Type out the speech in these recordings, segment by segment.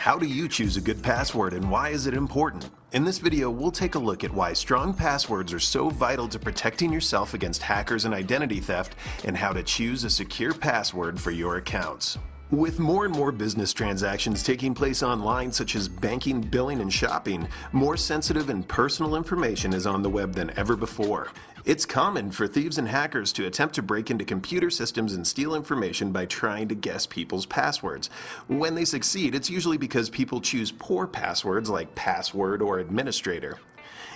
How do you choose a good password and why is it important? In this video, we'll take a look at why strong passwords are so vital to protecting yourself against hackers and identity theft, and how to choose a secure password for your accounts. With more and more business transactions taking place online, such as banking, billing, and shopping, more sensitive and personal information is on the web than ever before. It's common for thieves and hackers to attempt to break into computer systems and steal information by trying to guess people's passwords. When they succeed, it's usually because people choose poor passwords like password or administrator.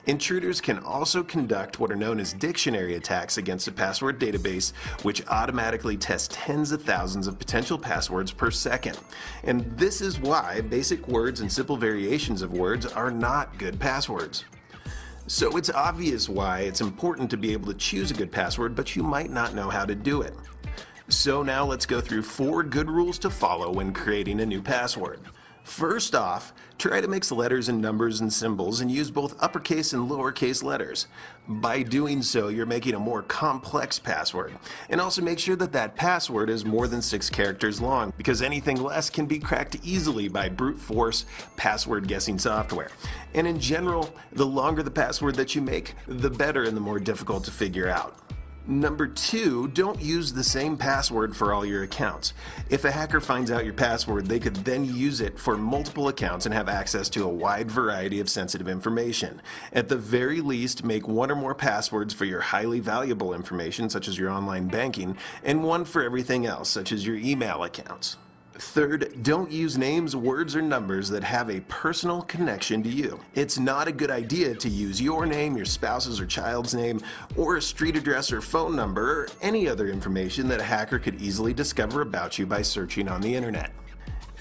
Intruders can also conduct what are known as dictionary attacks against a password database, which automatically tests tens of thousands of potential passwords per second. And this is why basic words and simple variations of words are not good passwords. So it's obvious why it's important to be able to choose a good password, but you might not know how to do it. So now let's go through 4 good rules to follow when creating a new password. First off, try to mix letters and numbers and symbols and use both uppercase and lowercase letters. By doing so, you're making a more complex password. And also make sure that that password is more than 6 characters long, because anything less can be cracked easily by brute force password guessing software. And in general, the longer the password that you make, the better and the more difficult to figure out. Number 2, don't use the same password for all your accounts. If a hacker finds out your password, they could then use it for multiple accounts and have access to a wide variety of sensitive information. At the very least, make 1 or more passwords for your highly valuable information, such as your online banking, and 1 for everything else, such as your email accounts. Third, don't use names, words, or numbers that have a personal connection to you. It's not a good idea to use your name, your spouse's or child's name, or a street address or phone number, or any other information that a hacker could easily discover about you by searching on the internet.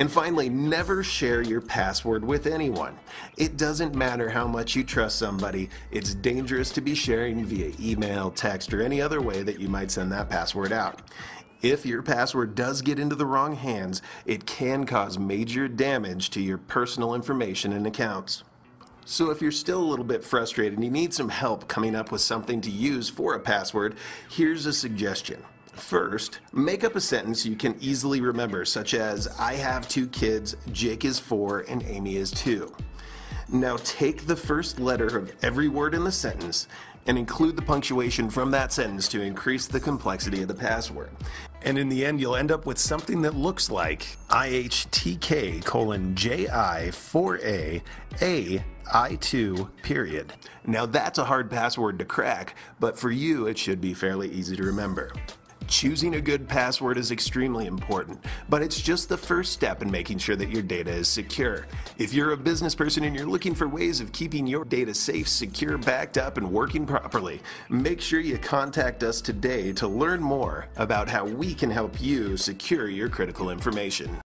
And finally, never share your password with anyone. It doesn't matter how much you trust somebody, it's dangerous to be sharing via email, text, or any other way that you might send that password out. If your password does get into the wrong hands, it can cause major damage to your personal information and accounts. So if you're still a little bit frustrated and you need some help coming up with something to use for a password, here's a suggestion. First, make up a sentence you can easily remember, such as, I have 2 kids, Jake is 4, and Amy is 2. Now take the first letter of every word in the sentence and include the punctuation from that sentence to increase the complexity of the password. And in the end, you'll end up with something that looks like IHTK:JI4A AI2 . Now that's a hard password to crack, but for you it should be fairly easy to remember. Choosing a good password is extremely important, but it's just the first step in making sure that your data is secure. If you're a business person and you're looking for ways of keeping your data safe, secure, backed up, and working properly, make sure you contact us today to learn more about how we can help you secure your critical information.